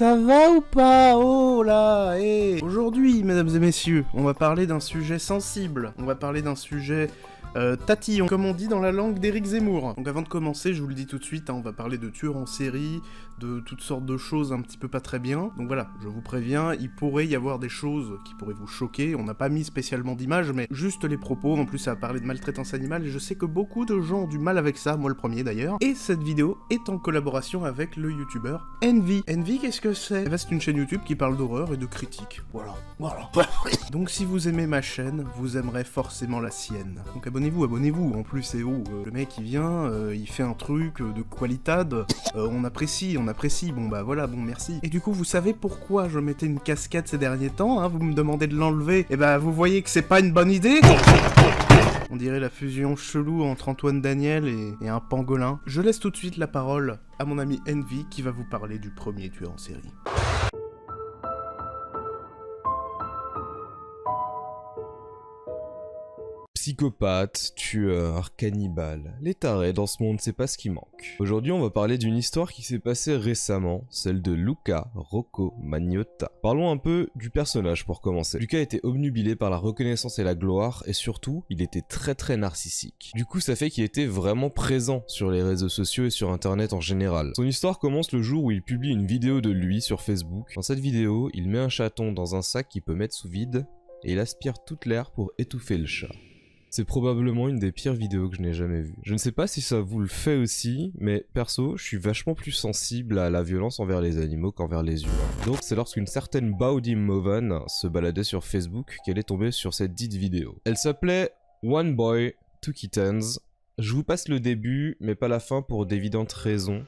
Ça va ou pas? Oh là, Aujourd'hui, mesdames et messieurs, on va parler d'un sujet sensible. On va parler d'un sujet tatillon, comme on dit dans la langue d'Éric Zemmour. Donc avant de commencer, je vous le dis tout de suite, on va parler de tueurs en série, de toutes sortes de choses un petit peu pas très bien. Donc voilà, je vous préviens, il pourrait y avoir des choses qui pourraient vous choquer. On n'a pas mis spécialement d'images, mais juste les propos. En plus, ça va parler de maltraitance animale, et je sais que beaucoup de gens ont du mal avec ça, moi le premier d'ailleurs. Et cette vidéo est en collaboration avec le youtubeur Envy. Envy, qu'est-ce que c'est? Eh ben, c'est une chaîne YouTube qui parle d'horreur et de critique. Voilà. Donc si vous aimez ma chaîne, vous aimerez forcément la sienne. Donc abonnez-vous. En plus, c'est où le mec il vient, il fait un truc de qualitad, on apprécie. Bon bah voilà, bon merci. Et du coup, vous savez pourquoi je mettais une casquette ces derniers temps, hein? Vous me demandez de l'enlever. Et bah vous voyez que c'est pas une bonne idée. On dirait la fusion chelou entre Antoine Daniel et un pangolin. Je laisse tout de suite la parole à mon ami Envy qui va vous parler du premier tueur en série. Psychopathe, tueur, cannibale, les tarés dans ce monde, c'est pas ce qui manque. Aujourd'hui, on va parler d'une histoire qui s'est passée récemment, celle de Luca Rocco Magnotta. Parlons un peu du personnage pour commencer. Luca était obnubilé par la reconnaissance et la gloire, et surtout, il était très narcissique. Du coup, ça fait qu'il était vraiment présent sur les réseaux sociaux et sur internet en général. Son histoire commence le jour où il publie une vidéo de lui sur Facebook. Dans cette vidéo, il met un chaton dans un sac qu'il peut mettre sous vide, et il aspire toute l'air pour étouffer le chat. C'est probablement une des pires vidéos que je n'ai jamais vues. Je ne sais pas si ça vous le fait aussi, mais perso, je suis vachement plus sensible à la violence envers les animaux qu'envers les humains. Donc c'est lorsqu'une certaine Baudi Movan se baladait sur Facebook qu'elle est tombée sur cette dite vidéo. Elle s'appelait One Boy, Two Kittens. Je vous passe le début, mais pas la fin pour d'évidentes raisons.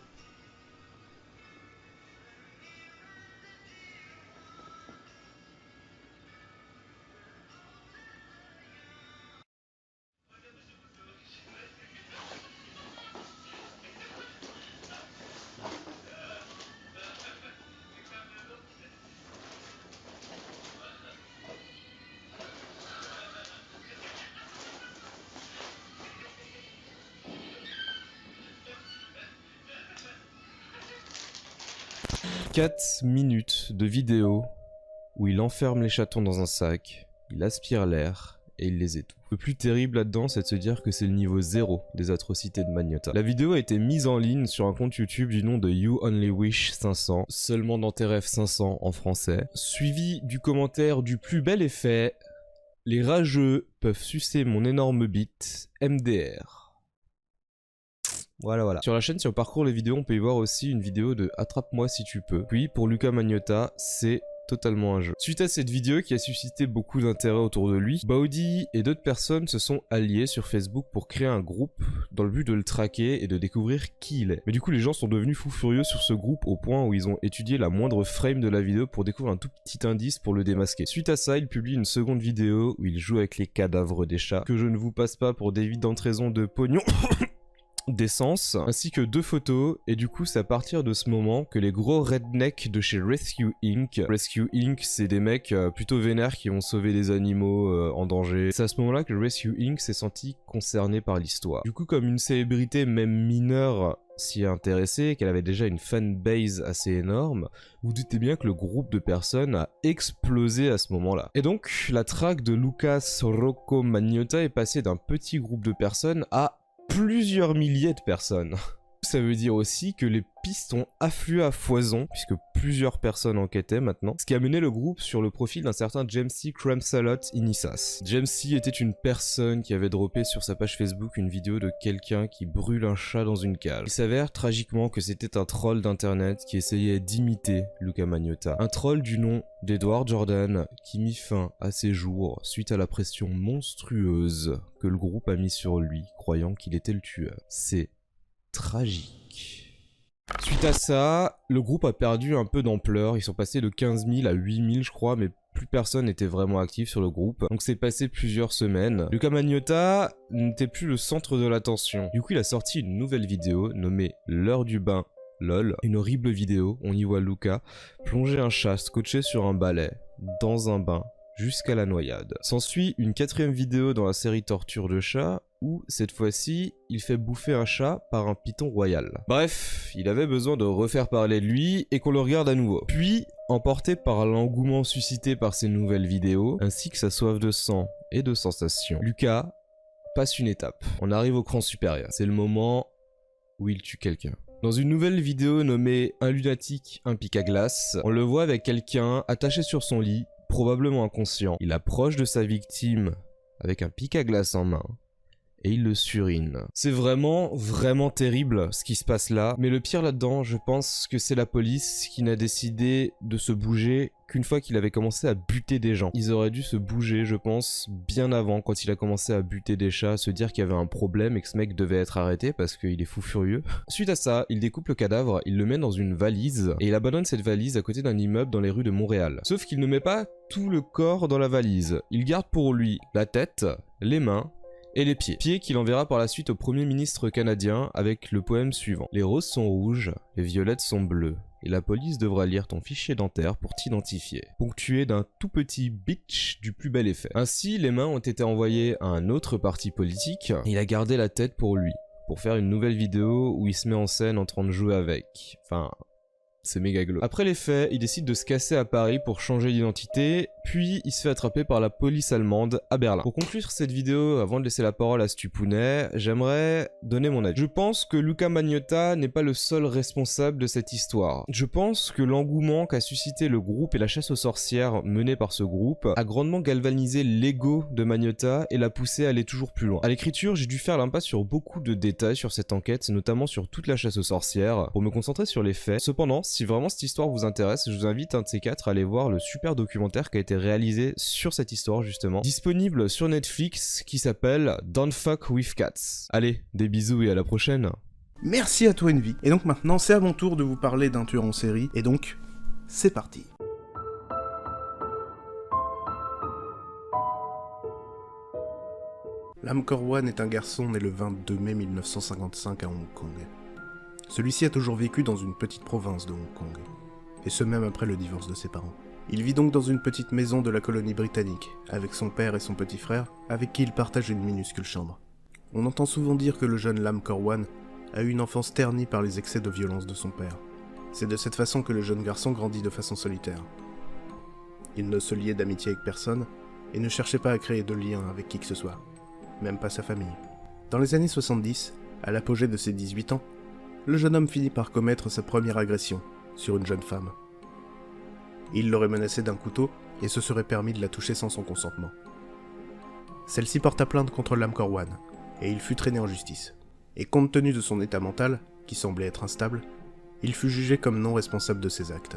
« 4 minutes de vidéo où il enferme les chatons dans un sac, il aspire l'air et il les étouffe. Le plus terrible là-dedans, c'est de se dire que c'est le niveau 0 des atrocités de Magnotta. La vidéo a été mise en ligne sur un compte YouTube du nom de You Only Wish 500, seulement dans tes rêves 500 en français, suivi du commentaire du plus bel effet « Les rageux peuvent sucer mon énorme bite, MDR ». Voilà. Sur la chaîne, si on parcourt les vidéos, on peut y voir aussi une vidéo de Attrape-moi si tu peux. Puis, pour Luca Magnotta, c'est totalement un jeu. Suite à cette vidéo qui a suscité beaucoup d'intérêt autour de lui, Baudi et d'autres personnes se sont alliés sur Facebook pour créer un groupe dans le but de le traquer et de découvrir qui il est. Mais du coup, les gens sont devenus fous furieux sur ce groupe au point où ils ont étudié la moindre frame de la vidéo pour découvrir un tout petit indice pour le démasquer. Suite à ça, il publie une seconde vidéo où il joue avec les cadavres des chats, que je ne vous passe pas pour d'évidentes raisons de pognon. D'essence, ainsi que 2 photos, et du coup c'est à partir de ce moment que les gros rednecks de chez Rescue Inc. Rescue Inc, c'est des mecs plutôt vénères qui vont sauver des animaux en danger. C'est à ce moment-là que Rescue Inc s'est senti concerné par l'histoire. Du coup, comme une célébrité même mineure s'y est intéressée, qu'elle avait déjà une fanbase assez énorme, vous doutez bien que le groupe de personnes a explosé à ce moment-là. Et donc, la traque de Lucas Rocco Magnotta est passée d'un petit groupe de personnes à plusieurs milliers de personnes. Ça veut dire aussi que les pistes ont afflué à foison, puisque plusieurs personnes enquêtaient maintenant, ce qui a mené le groupe sur le profil d'un certain James C. Cramsalot Inissas. James C. était une personne qui avait droppé sur sa page Facebook une vidéo de quelqu'un qui brûle un chat dans une cage. Il s'avère tragiquement que c'était un troll d'internet qui essayait d'imiter Luca Magnotta. Un troll du nom d'Edward Jordan qui mit fin à ses jours suite à la pression monstrueuse que le groupe a mis sur lui, croyant qu'il était le tueur. C'est tragique. Suite à ça, le groupe a perdu un peu d'ampleur, ils sont passés de 15 000 à 8 000 je crois, mais plus personne n'était vraiment actif sur le groupe, donc c'est passé plusieurs semaines. Luca Magnotta n'était plus le centre de l'attention, du coup il a sorti une nouvelle vidéo nommée L'heure du bain LOL, une horrible vidéo, on y voit Luca plonger un chat scotché sur un balai, dans un bain, jusqu'à la noyade. S'ensuit une 4e vidéo dans la série Torture de chat, où, cette fois-ci, il fait bouffer un chat par un python royal. Bref, il avait besoin de refaire parler de lui et qu'on le regarde à nouveau. Puis, emporté par l'engouement suscité par ses nouvelles vidéos, ainsi que sa soif de sang et de sensations, Lucas passe une étape. On arrive au cran supérieur. C'est le moment où il tue quelqu'un. Dans une nouvelle vidéo nommée « Un lunatique, un pic à glace », on le voit avec quelqu'un attaché sur son lit, probablement inconscient. Il approche de sa victime avec un pic à glace en main et il le surine. C'est vraiment terrible ce qui se passe là, mais le pire là-dedans, je pense que c'est la police qui n'a décidé de se bouger qu'une fois qu'il avait commencé à buter des gens. Ils auraient dû se bouger, je pense, bien avant, quand il a commencé à buter des chats, se dire qu'il y avait un problème et que ce mec devait être arrêté parce qu'il est fou furieux. Suite à ça, il découpe le cadavre, il le met dans une valise et il abandonne cette valise à côté d'un immeuble dans les rues de Montréal. Sauf qu'il ne met pas tout le corps dans la valise. Il garde pour lui la tête, les mains et les pieds. Pieds qu'il enverra par la suite au Premier ministre canadien avec le poème suivant. Les roses sont rouges, les violettes sont bleues, et la police devra lire ton fichier dentaire pour t'identifier. Ponctué d'un tout petit bitch du plus bel effet. Ainsi, les mains ont été envoyées à un autre parti politique, et il a gardé la tête pour lui, pour faire une nouvelle vidéo où il se met en scène en train de jouer avec. Enfin... c'est méga glauque. Après les faits, il décide de se casser à Paris pour changer d'identité, puis il se fait attraper par la police allemande à Berlin. Pour conclure cette vidéo, avant de laisser la parole à Stupounet, j'aimerais donner mon avis. Je pense que Luca Magnotta n'est pas le seul responsable de cette histoire. Je pense que l'engouement qu'a suscité le groupe et la chasse aux sorcières menée par ce groupe a grandement galvanisé l'ego de Magnotta et l'a poussé à aller toujours plus loin. À l'écriture, j'ai dû faire l'impasse sur beaucoup de détails sur cette enquête, notamment sur toute la chasse aux sorcières, pour me concentrer sur les faits. Cependant, si vraiment cette histoire vous intéresse, je vous invite un de ces quatre à aller voir le super documentaire qui a été réalisé sur cette histoire justement, disponible sur Netflix, qui s'appelle Don't Fuck With Cats. Allez, des bisous et à la prochaine. Merci à toi Envy. Et donc maintenant, c'est à mon tour de vous parler d'un tueur en série, et donc, c'est parti. Lam Kor-wan est un garçon né le 22 mai 1955 à Hong Kong. Celui-ci a toujours vécu dans une petite province de Hong Kong, et ce même après le divorce de ses parents. Il vit donc dans une petite maison de la colonie britannique, avec son père et son petit frère, avec qui il partage une minuscule chambre. On entend souvent dire que le jeune Lam Kor-wan a eu une enfance ternie par les excès de violence de son père. C'est de cette façon que le jeune garçon grandit de façon solitaire. Il ne se liait d'amitié avec personne, et ne cherchait pas à créer de liens avec qui que ce soit, même pas sa famille. Dans les années 70, à l'apogée de ses 18 ans, le jeune homme finit par commettre sa première agression sur une jeune femme. Il l'aurait menacée d'un couteau et se serait permis de la toucher sans son consentement. Celle-ci porta plainte contre Lam Kor-wan et il fut traîné en justice. Et compte tenu de son état mental, qui semblait être instable, il fut jugé comme non responsable de ses actes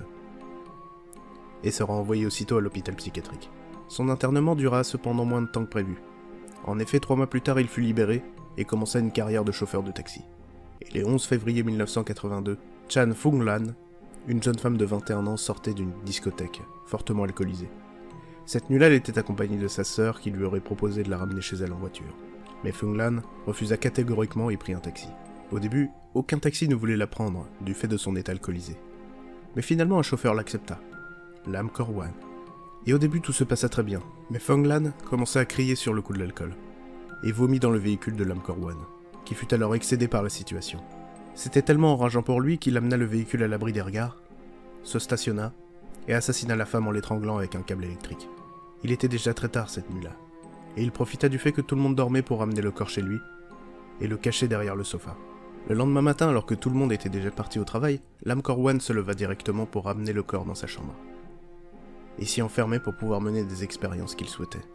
et sera envoyé aussitôt à l'hôpital psychiatrique. Son internement dura cependant moins de temps que prévu. En effet, 3 mois plus tard, il fut libéré et commença une carrière de chauffeur de taxi. Et le 11 février 1982, Chan Fung-lan, une jeune femme de 21 ans, sortait d'une discothèque, fortement alcoolisée. Cette nuit-là, elle était accompagnée de sa sœur qui lui aurait proposé de la ramener chez elle en voiture. Mais Fung-lan refusa catégoriquement et prit un taxi. Au début, aucun taxi ne voulait la prendre, du fait de son état alcoolisé. Mais finalement, un chauffeur l'accepta, Lam Kor-wan. Et au début, tout se passa très bien, mais Fung-lan commença à crier sur le coup de l'alcool, et vomit dans le véhicule de Lam Kor-wan, qui fut alors excédé par la situation. C'était tellement enrageant pour lui qu'il amena le véhicule à l'abri des regards, se stationna, et assassina la femme en l'étranglant avec un câble électrique. Il était déjà très tard cette nuit-là, et il profita du fait que tout le monde dormait pour ramener le corps chez lui, et le cacher derrière le sofa. Le lendemain matin, alors que tout le monde était déjà parti au travail, Lam Kor-wan se leva directement pour ramener le corps dans sa chambre, et s'y enfermer pour pouvoir mener des expériences qu'il souhaitait.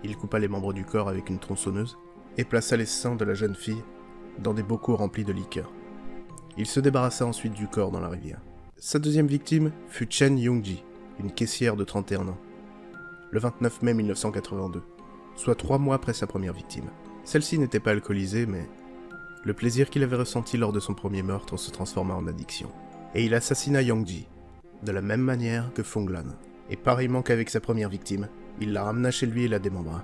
Il coupa les membres du corps avec une tronçonneuse, et plaça les seins de la jeune fille dans des bocaux remplis de liqueur. Il se débarrassa ensuite du corps dans la rivière. Sa deuxième victime fut Chen Young-ji, une caissière de 31 ans, le 29 mai 1982, soit 3 mois après sa première victime. Celle-ci n'était pas alcoolisée, mais le plaisir qu'il avait ressenti lors de son premier meurtre se transforma en addiction. Et il assassina Young-ji, de la même manière que Fung-lan. Et pareillement qu'avec sa première victime, il la ramena chez lui et la démembra,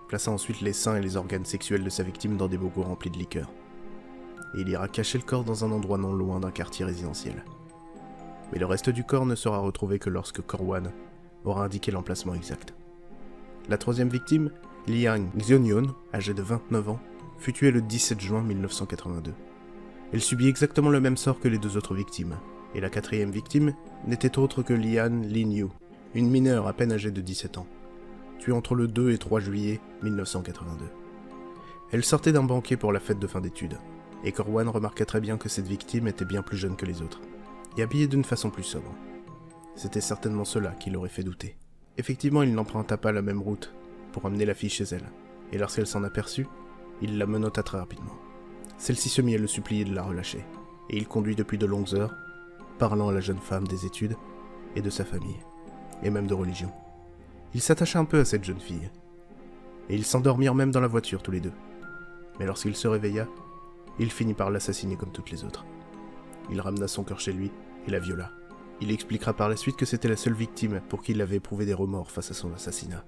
plaçant ensuite les seins et les organes sexuels de sa victime dans des bocaux remplis de liqueur. Et il ira cacher le corps dans un endroit non loin d'un quartier résidentiel. Mais le reste du corps ne sera retrouvé que lorsque Kor-wan aura indiqué l'emplacement exact. La troisième victime Liang Xiaoyun, âgée de 29 ans, fut tuée le 17 juin 1982. Elle subit exactement le même sort que les 2 autres victimes, et la 4e victime n'était autre que Lian Linyu, une mineure à peine âgée de 17 ans, tuée entre le 2 et 3 juillet 1982. Elle sortait d'un banquet pour la fête de fin d'études, et Corwan remarqua très bien que cette victime était bien plus jeune que les autres, et habillée d'une façon plus sobre. C'était certainement cela qui l'aurait fait douter. Effectivement, il n'emprunta pas la même route pour amener la fille chez elle, et lorsqu'elle s'en aperçut, il la menotta très rapidement. Celle-ci se mit à le supplier de la relâcher, et il conduit depuis de longues heures, parlant à la jeune femme des études et de sa famille, et même de religion. Il s'attacha un peu à cette jeune fille, et ils s'endormirent même dans la voiture tous les deux. Mais lorsqu'il se réveilla, il finit par l'assassiner comme toutes les autres. Il ramena son cœur chez lui et la viola. Il expliquera par la suite que c'était la seule victime pour qui il avait éprouvé des remords face à son assassinat.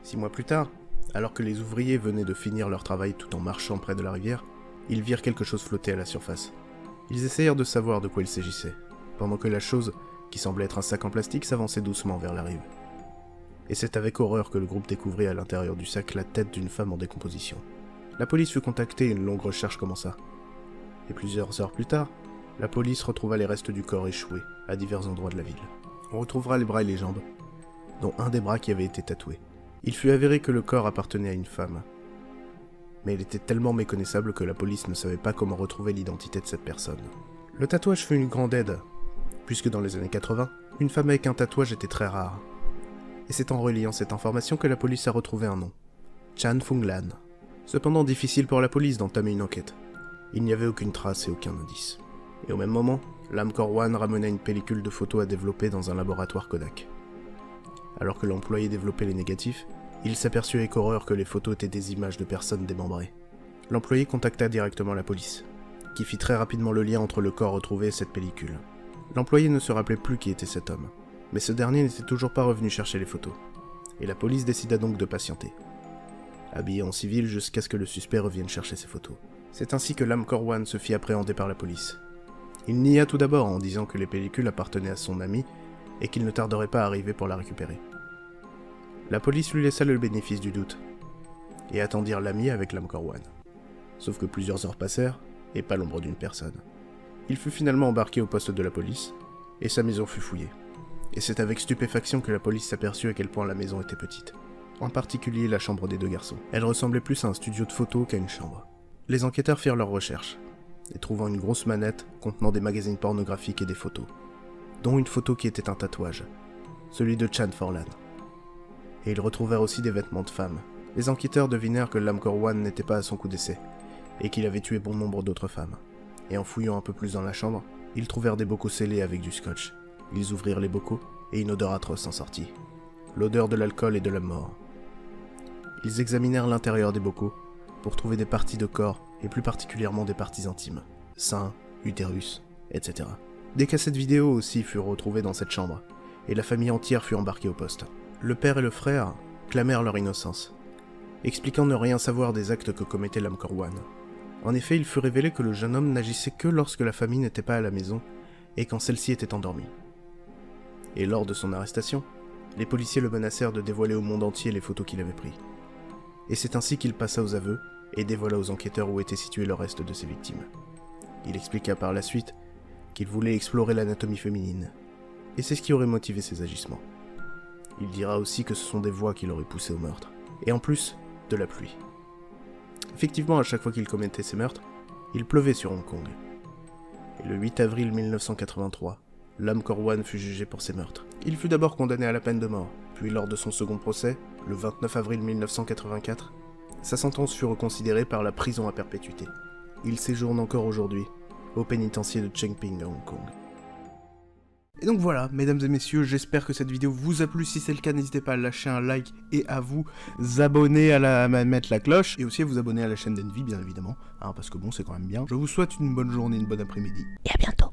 6 mois plus tard, alors que les ouvriers venaient de finir leur travail tout en marchant près de la rivière, ils virent quelque chose flotter à la surface. Ils essayèrent de savoir de quoi il s'agissait, pendant que la chose, qui semblait être un sac en plastique, s'avançait doucement vers la rive. Et c'est avec horreur que le groupe découvrit à l'intérieur du sac la tête d'une femme en décomposition. La police fut contactée et une longue recherche commença. Et plusieurs heures plus tard, la police retrouva les restes du corps échoués à divers endroits de la ville. On retrouvera les bras et les jambes, dont un des bras qui avait été tatoué. Il fut avéré que le corps appartenait à une femme. Mais il était tellement méconnaissable que la police ne savait pas comment retrouver l'identité de cette personne. Le tatouage fut une grande aide, puisque dans les années 80, une femme avec un tatouage était très rare. Et c'est en reliant cette information que la police a retrouvé un nom. Chan Fung Lan. Cependant difficile pour la police d'entamer une enquête. Il n'y avait aucune trace et aucun indice. Et au même moment, Lam Korwan ramenait une pellicule de photos à développer dans un laboratoire Kodak. Alors que l'employé développait les négatifs, il s'aperçut avec horreur que les photos étaient des images de personnes démembrées. L'employé contacta directement la police, qui fit très rapidement le lien entre le corps retrouvé et cette pellicule. L'employé ne se rappelait plus qui était cet homme, mais ce dernier n'était toujours pas revenu chercher les photos, et la police décida donc de patienter, habillé en civil jusqu'à ce que le suspect revienne chercher ses photos. C'est ainsi que Lam Korwan se fit appréhender par la police. Il nia tout d'abord en disant que les pellicules appartenaient à son ami et qu'il ne tarderait pas à arriver pour la récupérer. La police lui laissa le bénéfice du doute, et attendirent l'ami avec Lam Korwan. Sauf que plusieurs heures passèrent, et pas l'ombre d'une personne. Il fut finalement embarqué au poste de la police, et sa maison fut fouillée. Et c'est avec stupéfaction que la police s'aperçut à quel point la maison était petite. En particulier la chambre des 2 garçons. Elle ressemblait plus à un studio de photos qu'à une chambre. Les enquêteurs firent leurs recherches, et trouvant une grosse manette contenant des magazines pornographiques et des photos, dont une photo qui était un tatouage, celui de Chan Forlan. Et ils retrouvèrent aussi des vêtements de femme. Les enquêteurs devinèrent que Lam Korwan n'était pas à son coup d'essai, et qu'il avait tué bon nombre d'autres femmes. Et en fouillant un peu plus dans la chambre, ils trouvèrent des bocaux scellés avec du scotch. Ils ouvrirent les bocaux, et une odeur atroce en sortit. L'odeur de l'alcool et de la mort. Ils examinèrent l'intérieur des bocaux, pour trouver des parties de corps, et plus particulièrement des parties intimes, seins, utérus, etc. Des cassettes vidéo aussi furent retrouvées dans cette chambre, et la famille entière fut embarquée au poste. Le père et le frère clamèrent leur innocence, expliquant ne rien savoir des actes que commettait Lam Korwan. En effet, il fut révélé que le jeune homme n'agissait que lorsque la famille n'était pas à la maison, et quand celle-ci était endormie. Et lors de son arrestation, les policiers le menacèrent de dévoiler au monde entier les photos qu'il avait prises. Et c'est ainsi qu'il passa aux aveux, et dévoila aux enquêteurs où était situé le reste de ses victimes. Il expliqua par la suite qu'il voulait explorer l'anatomie féminine, et c'est ce qui aurait motivé ses agissements. Il dira aussi que ce sont des voix qui l'auraient poussé au meurtre, et en plus, de la pluie. Effectivement, à chaque fois qu'il commettait ces meurtres, il pleuvait sur Hong Kong. Et le 8 avril 1983, Lam Korwan fut jugé pour ces meurtres. Il fut d'abord condamné à la peine de mort, puis lors de son second procès, le 29 avril 1984, sa sentence fut reconsidérée par la prison à perpétuité. Il séjourne encore aujourd'hui au pénitencier de Chengping à Hong Kong. Et donc voilà, mesdames et messieurs, j'espère que cette vidéo vous a plu. Si c'est le cas, n'hésitez pas à lâcher un like et à vous abonner, à mettre la cloche, et aussi à vous abonner à la chaîne d'Envy, bien évidemment, hein, parce que bon, c'est quand même bien. Je vous souhaite une bonne journée, une bonne après-midi, et à bientôt.